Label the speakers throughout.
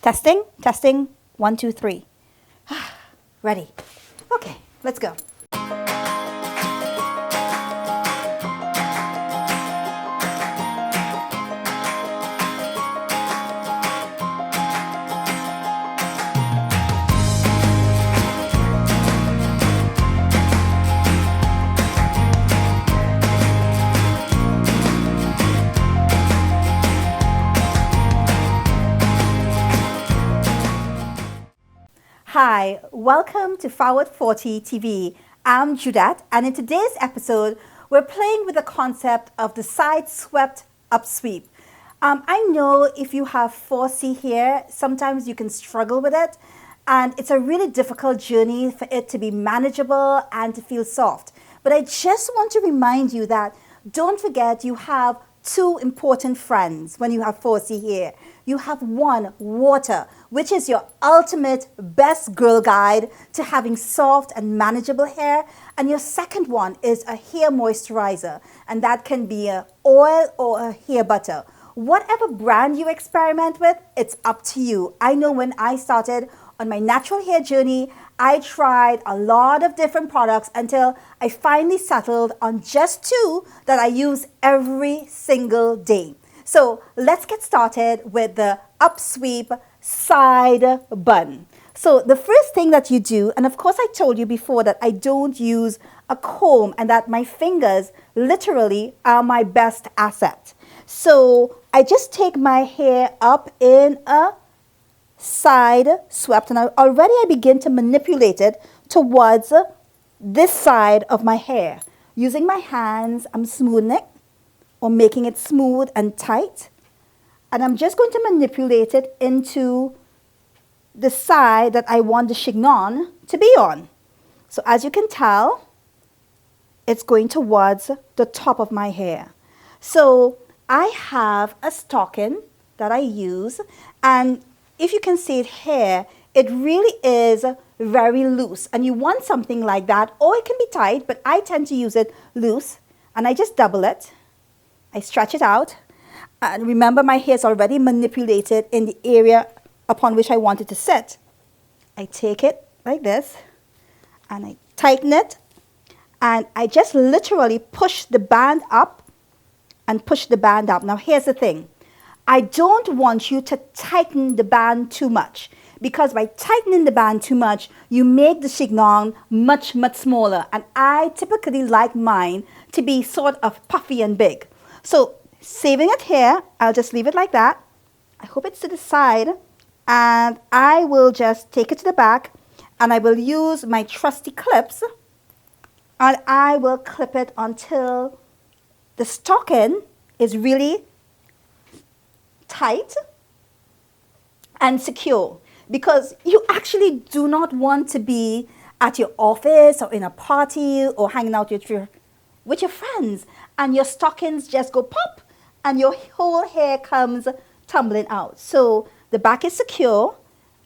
Speaker 1: Testing, testing, 1, 2, 3. Ready. Okay, let's go. Hi, welcome to Forward 40 TV. I'm Judette, and in today's episode, we're playing with the concept of the side swept upsweep. I know if you have 4C hair, sometimes you can struggle with it, and it's a really difficult journey for it to be manageable and to feel soft. But I just want to remind you that don't forget you have two important friends when you have 4C hair. You have one, water, which is your ultimate best girl guide to having soft and manageable hair. And your second one is a hair moisturizer, and that can be an oil or a hair butter. Whatever brand you experiment with, it's up to you. I know when I started on my natural hair journey, I tried a lot of different products until I finally settled on just two that I use every single day. So let's get started with the upsweep side bun. So the first thing that you do, and of course I told you before that I don't use a comb and that my fingers literally are my best asset. So I just take my hair up in a side swept, and already I begin to manipulate it towards this side of my hair. Using my hands, I'm smoothing it or making it smooth and tight. And I'm just going to manipulate it into the side that I want the chignon to be on. So as you can tell, it's going towards the top of my hair. So I have a stocking that I use, and if you can see it here, it really is very loose. And you want something like that, or it can be tight, but I tend to use it loose. And I just double it. I stretch it out. And remember, my hair is already manipulated in the area upon which I want it to sit. I take it like this, and I tighten it. And I just literally push the band up and push the band up. Now, here's the thing. I don't want you to tighten the band too much, because by tightening the band too much, you make the chignon much, much smaller. And I typically like mine to be sort of puffy and big. So saving it here, I'll just leave it like that. I hope it's to the side. And I will just take it to the back, and I will use my trusty clips, and I will clip it until the stocking is really tight and secure, because you actually do not want to be at your office or in a party or hanging out with your friends and your stockings just go pop and your whole hair comes tumbling out. So the back is secure,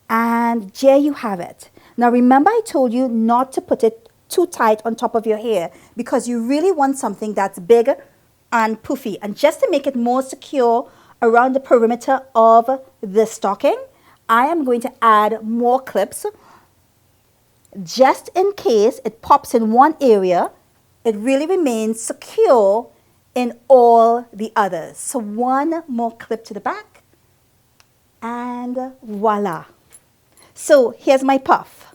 Speaker 1: and there you have it. Now remember, I told you not to put it too tight on top of your hair, because you really want something that's big and poofy. And just to make it more secure around the perimeter of the stocking, I am going to add more clips just in case it pops in one area. It really remains secure in all the others. So one more clip to the back, and voila. So here's my puff,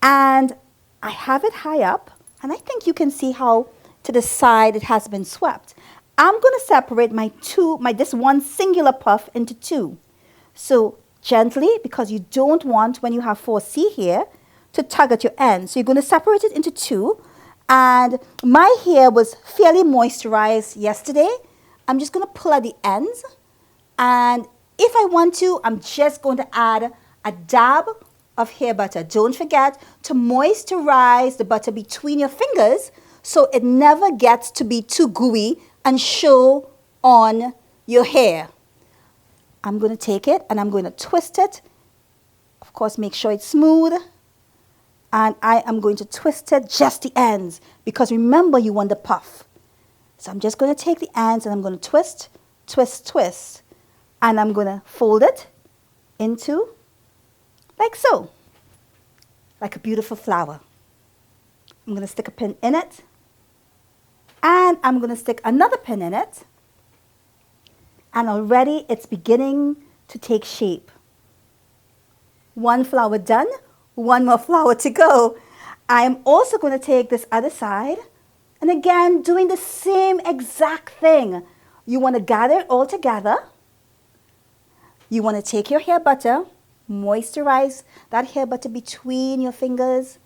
Speaker 1: and I have it high up, and I think you can see how to the side it has been swept. I'm going to separate this one singular puff into two. So gently, because you don't want, when you have 4C hair, to tug at your end. So you're going to separate it into two. And my hair was fairly moisturized yesterday. I'm just going to pull at the ends. And if I want to, I'm just going to add a dab of hair butter. Don't forget to moisturize the butter between your fingers so it never gets to be too gooey and show on your hair. I'm going to take it and I'm going to twist it. Of course, make sure it's smooth. And I am going to twist it just the ends, because remember, you want the puff. So I'm just going to take the ends and I'm going to twist, twist, twist. And I'm going to fold it into, like so, like a beautiful flower. I'm going to stick a pin in it, and I'm going to stick another pin in it, and already it's beginning to take shape. One flower done, one more flower to go. I'm also going to take this other side, and again, doing the same exact thing. You want to gather it all together. You want to take your hair butter, moisturize that hair butter between your fingers.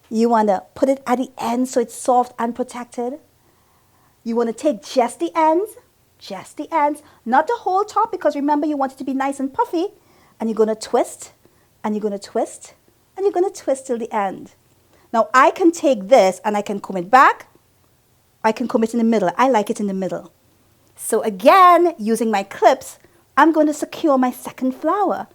Speaker 1: You want to put it at the end so it's soft and protected. You want to take just the ends, not the whole top, because remember you want it to be nice and puffy. And you're going to twist, and you're going to twist, and you're going to twist till the end. Now I can take this and I can comb it back. I can comb it in the middle. I like it in the middle. So again, using my clips, I'm going to secure my second flower.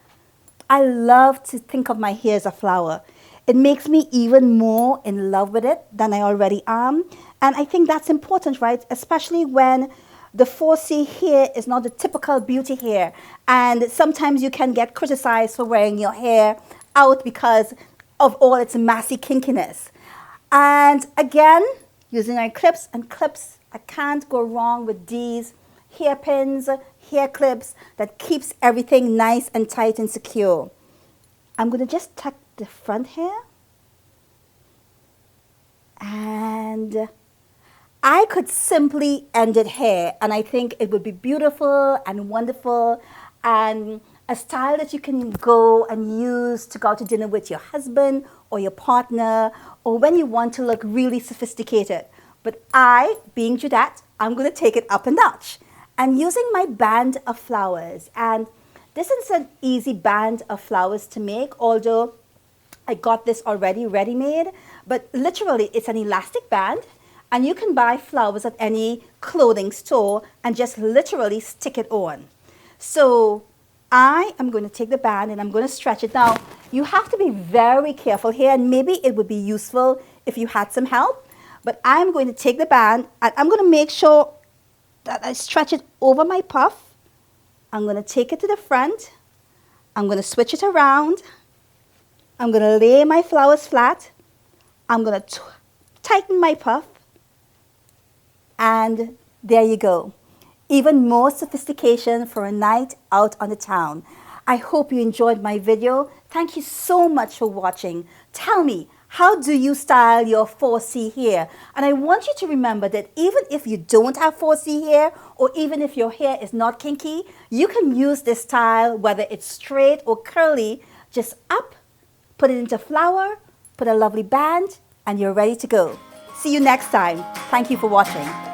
Speaker 1: I love to think of my hair as a flower. It makes me even more in love with it than I already am. And I think that's important, right? Especially when the 4C hair is not the typical beauty hair. And sometimes you can get criticized for wearing your hair out because of all its massy kinkiness. And again, using my clips and clips, I can't go wrong with these hairpins, hair clips that keeps everything nice and tight and secure. I'm going to just tuck the front hair, and I could simply end it here, and I think it would be beautiful and wonderful and a style that you can go and use to go out to dinner with your husband or your partner, or when you want to look really sophisticated. But I, being Judette, I'm going to take it up a notch and using my band of flowers. And this is an easy band of flowers to make, although I got this already ready-made, but literally it's an elastic band, and you can buy flowers at any clothing store and just literally stick it on. So I am going to take the band and I'm going to stretch it. Now, you have to be very careful here, and maybe it would be useful if you had some help, but I'm going to take the band and I'm going to make sure that I stretch it over my puff. I'm going to take it to the front. I'm going to switch it around. I'm going to lay my flowers flat. I'm going to tighten my puff. And there you go. Even more sophistication for a night out on the town. I hope you enjoyed my video. Thank you so much for watching. Tell me, how do you style your 4C hair? And I want you to remember that even if you don't have 4C hair, or even if your hair is not kinky, you can use this style, whether it's straight or curly, just up, put it into flower, put a lovely band, and you're ready to go. See you next time. Thank you for watching.